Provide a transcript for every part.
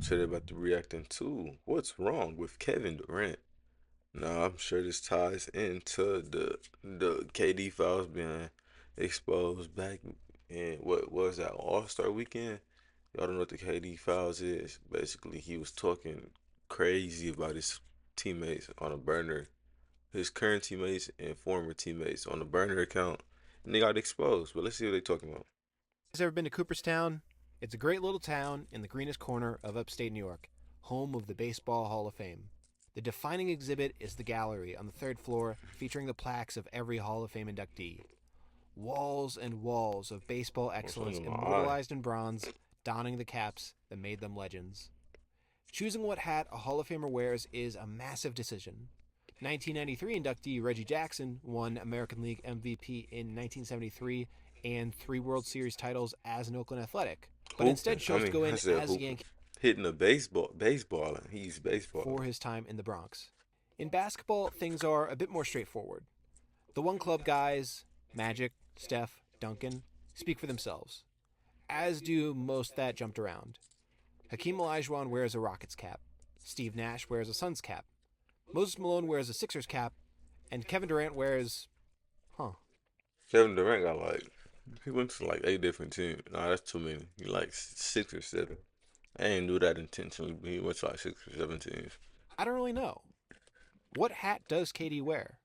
So they're about to react into what's wrong with Kevin Durant. Now I'm sure this ties into the KD files being exposed back in what was that All-Star weekend? Y'all don't know what the KD files is. Basically, he was talking crazy about his teammates on a burner, his current teammates and former teammates on a burner account, and they got exposed. But let's see what they talking about. Has ever been to Cooperstown? It's a great little town in the greenest corner of upstate New York, home of the Baseball Hall of Fame. The defining exhibit is the gallery on the third floor featuring the plaques of every Hall of Fame inductee. Walls and walls of baseball What's under excellence my eye? immortalized in bronze, donning the caps that made them legends. Choosing what hat a Hall of Famer wears is a massive decision. 1993 inductee Reggie Jackson won American League MVP in 1973 and 3 World Series titles as an Oakland Athletic, but instead Hooping. I chose to mean, go I in said as a hooping. Yankee Hitting a baseballing. He's for baseballing. his time in the Bronx. In basketball, things are a bit more straightforward. The one club guys, Magic, Steph, Duncan, speak for themselves, as do most that jumped around. Hakeem Olajuwon wears a Rockets cap. Steve Nash wears a Suns cap. Moses Malone wears a Sixers cap. And Kevin Durant wears. Huh. Kevin Durant got like he went to like 8 different teams. Nah, that's too many. He like 6 or 7. I ain't do that intentionally, but he went to like 6 or 7 teams. I don't really know. What hat does KD wear?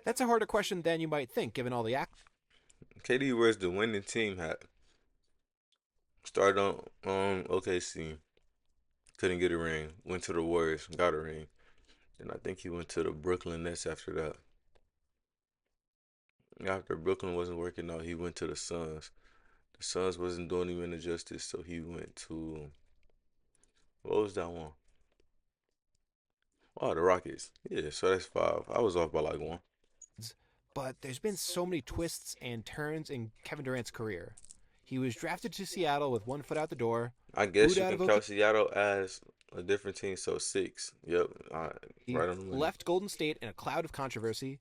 That's a harder question than you might think, given all the KD wears the winning team hat. Started on OKC, couldn't get a ring. Went to the Warriors, got a ring. And I think he went to the Brooklyn Nets after that. After Brooklyn wasn't working out, he went to the Suns. The Suns wasn't doing him any justice, so he went to what was that one? Oh, the Rockets. Yeah, so that's 5. I was off by like one. but there's been so many twists and turns in Kevin Durant's career. He was drafted to Seattle with one foot out the door, I booed guess you out can of count OKC, Seattle as a different team, so 6. Yep, right on the money. left Golden State in a cloud of controversy,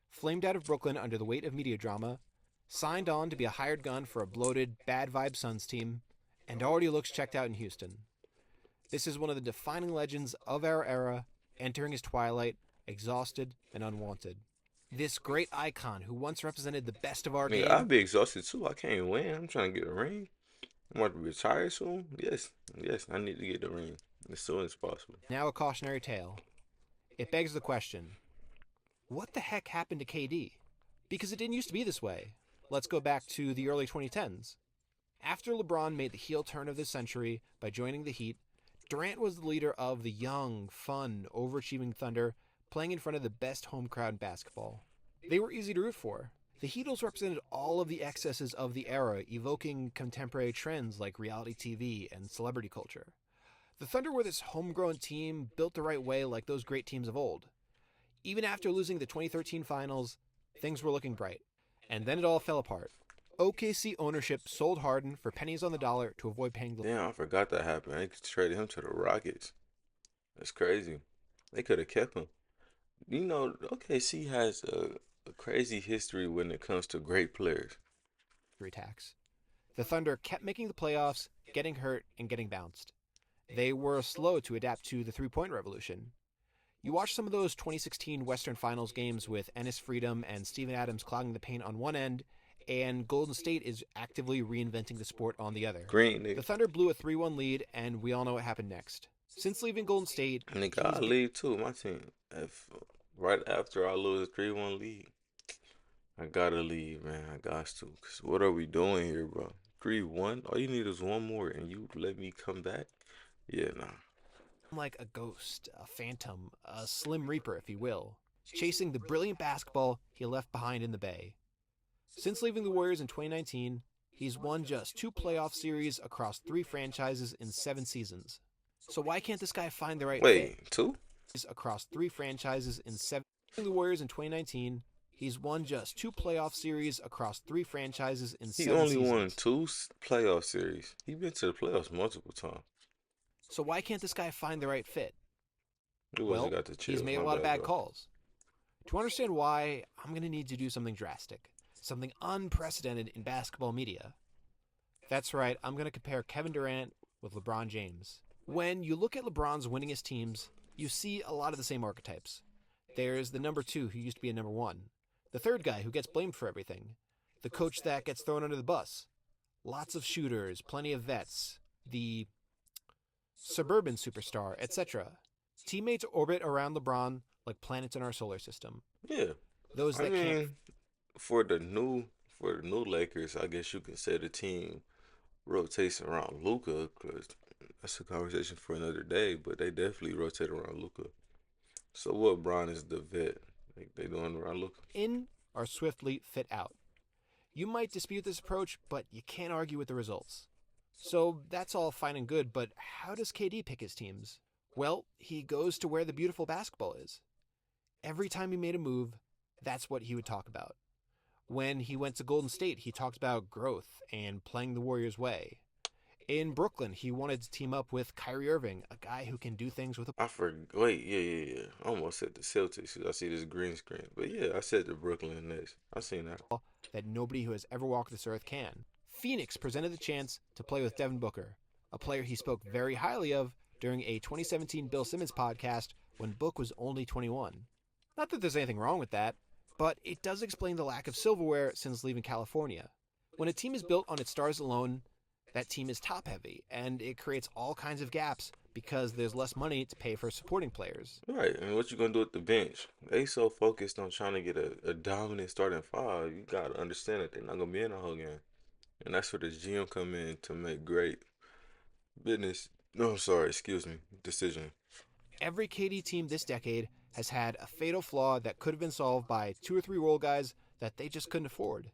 flamed out of Brooklyn under the weight of media drama, signed on to be a hired gun for a bloated, bad vibe Suns team, and already looks checked out in Houston. This is one of the defining legends of our era, entering his twilight, exhausted and unwanted. This great icon who once represented the best of our Nigga, game, I'd be exhausted too. I can't win. I'm trying to get a ring. I'm about to retire soon. Yes, I need to get the ring as soon as possible. now a cautionary tale. It begs the question, what the heck happened to KD? Because it didn't used to be this way. Let's go back to the early 2010s. After LeBron made the heel turn of the century by joining the Heat, Durant was the leader of the young, fun, overachieving Thunder, playing in front of the best home crowd in basketball. They were easy to root for. The Heatles represented all of the excesses of the era, evoking contemporary trends like reality TV and celebrity culture. The Thunder were this homegrown team built the right way like those great teams of old. Even after losing the 2013 finals, things were looking bright. And then it all fell apart. OKC ownership sold Harden for pennies on the dollar to avoid paying the Damn, I forgot that happened. They traded him to the Rockets. That's crazy. They could have kept him. You know, OKC has a crazy history when it comes to great players. luxury tax. The Thunder kept making the playoffs, getting hurt, and getting bounced. They were slow to adapt to the three-point revolution. You watch some of those 2016 Western Finals games with Ennis Freedom and Steven Adams clogging the paint on one end, and Golden State is actively reinventing the sport on the other. Green, The nigga. Thunder blew a 3-1 lead, and we all know what happened next. Since leaving Golden State, Nigga, he's I been leave too. My team. If right after I lose a 3-1 lead, I gotta leave, man. I got to. Cause what are we doing here, bro? 3-1. All you need is one more, and you let me come back. Yeah, nah. like a ghost, a phantom, a slim reaper, if you will, chasing the brilliant basketball he left behind in the Bay. Since leaving the Warriors in 2019, he's won just 2 playoff series across 3 franchises in 7 seasons. So why can't this guy find the right fit? Wait, 2? Across 3 franchises in 7 the Warriors in 2019, he's won just 2 playoff series across 3 franchises in He seven only won seasons. two playoff series. He been to the playoffs multiple times. So why can't this guy find the right fit? Who wasn't Well, got the he's chills? made a My lot of bad, bad bro. calls. To understand why, I'm going to need to do something drastic, something unprecedented in basketball media. That's right, I'm going to compare Kevin Durant with LeBron James. When you look at LeBron's winningest teams, you see a lot of the same archetypes. There's the number two who used to be a number one, the third guy who gets blamed for everything, the coach that gets thrown under the bus, lots of shooters, plenty of vets, the suburban superstar, etc. Teammates orbit around LeBron like planets in our solar system. Yeah, Those I that can't. mean, for the new for the new Lakers, I guess you can say the team rotates around Luca, because that's a conversation for another day. But they definitely rotate around Luca. So what? Bron is the vet. Like they doing around Luca. In are swiftly fit out. You might dispute this approach, but you can't argue with the results. So that's all fine and good, but how does KD pick his teams? Well, he goes to where the beautiful basketball is. Every time he made a move, that's what he would talk about. When he went to Golden State, he talked about growth and playing the Warriors' way. In Brooklyn, he wanted to team up with Kyrie Irving, a guy who can do things with a I forgot. Wait, yeah. I almost said the Celtics. 'Cause I see this green screen, but yeah, I said the Brooklyn Nets. I seen that. ball that nobody who has ever walked this earth can. Phoenix presented the chance to play with Devin Booker, a player he spoke very highly of during a 2017 Bill Simmons podcast when Book was only 21. Not that there's anything wrong with that, but it does explain the lack of silverware since leaving California. When a team is built on its stars alone, that team is top heavy, and it creates all kinds of gaps because there's less money to pay for supporting players. Right, and what you gonna do at the bench? They so focused on trying to get a dominant starting five. You gotta understand that they're not gonna be in the whole game, and that's where the GM come in to make great business. No, I'm sorry, excuse me, decision. Every KD team this decade has had a fatal flaw that could have been solved by two or three role guys that they just couldn't afford.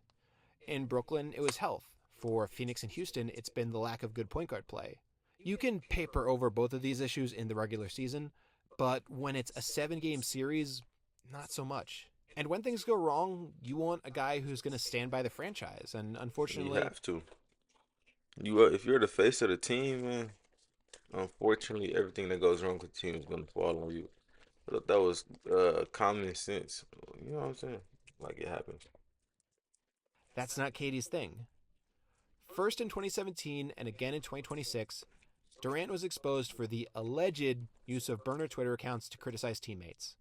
In Brooklyn, it was health. For Phoenix and Houston, it's been the lack of good point guard play. You can paper over both of these issues in the regular season, but when it's a 7-game series, not so much. And when things go wrong, you want a guy who's going to stand by the franchise. And You unfortunately, have to. If you're the face of the team, man. Unfortunately, everything that goes wrong with the team is gonna fall on you. I thought that was common sense. You know what I'm saying? Like it happens. that's not KD's thing. First in 2017 and again in 2026, Durant was exposed for the alleged use of burner Twitter accounts to criticize teammates.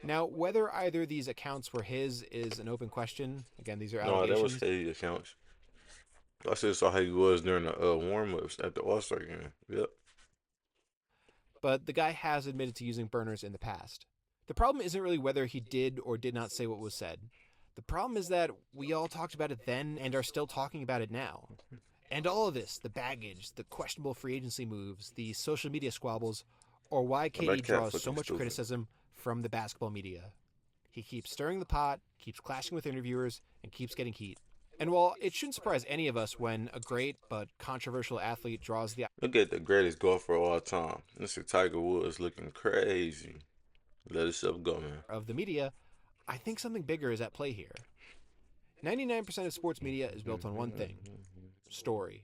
Now, whether either of these accounts were his is an open question. Again, these are No, that was allegations. Katie accounts. I just saw how he was during the warm ups at the All Star game. Yep. But the guy has admitted to using burners in the past. The problem isn't really whether he did or did not say what was said. The problem is that we all talked about it then and are still talking about it now. And all of this, the baggage, the questionable free agency moves, the social media squabbles, are why Oh, KD that cat's draws so looking much stupid. criticism from the basketball media. He keeps stirring the pot, keeps clashing with interviewers, and keeps getting heat. And while it shouldn't surprise any of us when a great but controversial athlete draws the Look at the greatest golfer of all time, Mr. Tiger Woods, looking crazy. Let himself go, man. ire of the media, I think something bigger is at play here. 99% of sports media is built on one thing: story.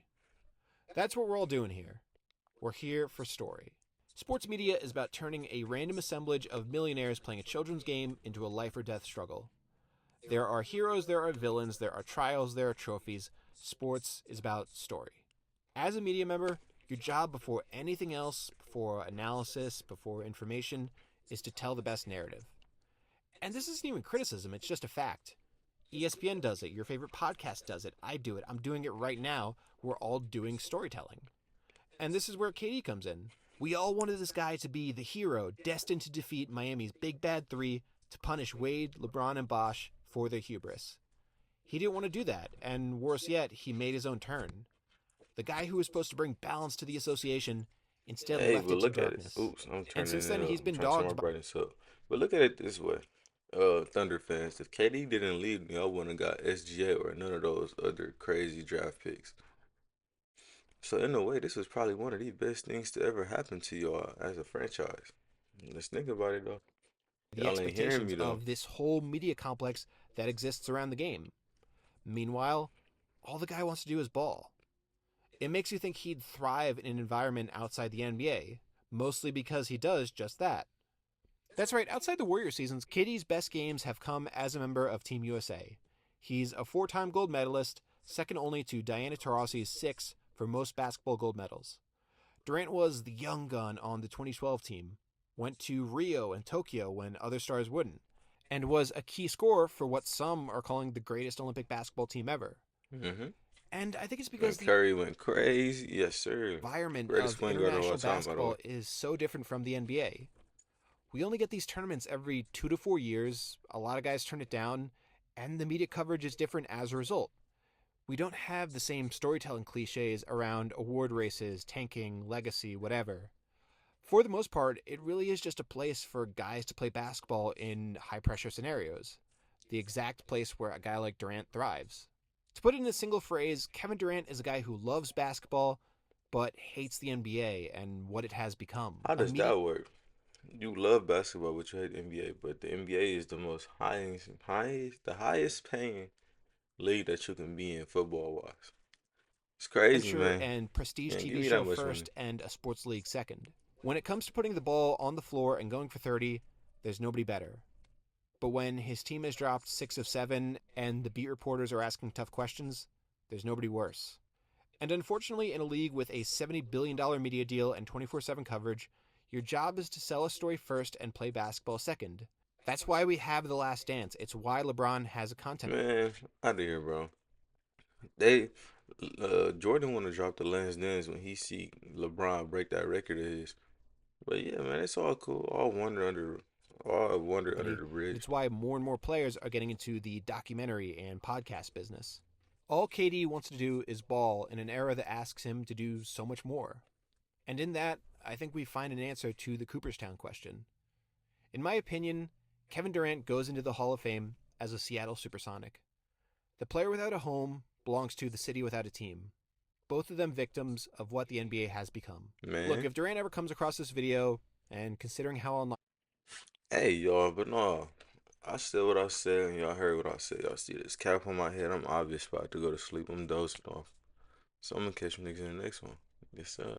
That's what we're all doing here. We're here for story. Sports media is about turning a random assemblage of millionaires playing a children's game into a life or death struggle. There are heroes, there are villains, there are trials, there are trophies. Sports is about story. As a media member, your job before anything else, before analysis, before information, is to tell the best narrative. And this isn't even criticism, it's just a fact. ESPN does it, your favorite podcast does it, I do it, I'm doing it right now. We're all doing storytelling. And this is where KD comes in. We all wanted this guy to be the hero, destined to defeat Miami's big bad three, to punish Wade, LeBron, and Bosh for their hubris. He didn't want to do that, and worse yet, he made his own turn. The guy who was supposed to bring balance to the association instead Hey, left but it to look at it. darkness. Oops, I'm And turning since it then, up. he's I'm been trying to turn my dogged by brightness up. But look at it this way. Thunder fans, if KD didn't leave, y'all wouldn't have got SGA or none of those other crazy draft picks. So in a way, this was probably one of the best things to ever happen to y'all as a franchise. Let's think about it though. the Y'all ain't hearing expectations me though. of this whole media complex that exists around the game. Meanwhile, all the guy wants to do is ball. It makes you think he'd thrive in an environment outside the NBA, mostly because he does just that. That's right, outside the Warrior seasons, KD's best games have come as a member of Team USA. He's a 4-time gold medalist, second only to Diana Taurasi's 6 for most basketball gold medals. Durant was the young gun on the 2012 team, went to Rio and Tokyo when other stars wouldn't, and was a key scorer for what some are calling the greatest Olympic basketball team ever. Mm-hmm. And I think it's And because the Curry went crazy. Yes, sir. environment Greatest of point guard of all international time, by the way. basketball is so different from the NBA. We only get these tournaments every 2 to 4 years. A lot of guys turn it down, and the media coverage is different as a result. We don't have the same storytelling cliches around award races, tanking, legacy, whatever. For the most part, it really is just a place for guys to play basketball in high pressure scenarios. The exact place where a guy like Durant thrives. To put it in a single phrase, Kevin Durant is a guy who loves basketball but hates the NBA and what it has become. How A does media that work? You love basketball, but you hate the NBA. But the NBA is the most highest paying league that you can be in football wise. It's crazy, adventure man. and prestige Man, give TV me show that much money. first and a sports league second. When it comes to putting the ball on the floor and going for 30, there's nobody better. But when his team has dropped 6 of 7 and the beat reporters are asking tough questions, there's nobody worse. And unfortunately, in a league with a $70 billion media deal and 24/7 coverage, your job is to sell a story first and play basketball second. That's why we have The Last Dance. It's why LeBron has a content. Man, out of here, bro. They Jordan want to drop the Last Dance when he see LeBron break that record of his. But yeah, man, it's all cool. All wonder under the And bridge. it's why more and more players are getting into the documentary and podcast business. All KD wants to do is ball in an era that asks him to do so much more. And in that, I think we find an answer to the Cooperstown question. In my opinion, Kevin Durant goes into the Hall of Fame as a Seattle Supersonic. The player without a home belongs to the city without a team. Both of them victims of what the NBA has become. Look, Man, if Durant ever comes across this video, and considering how online hey y'all, but no, I said what I said, and y'all heard what I said. Y'all see this cap on my head? I'm obvious about to go to sleep. I'm dozing off. So I'm gonna catch you niggas in the next one. Yes, sir.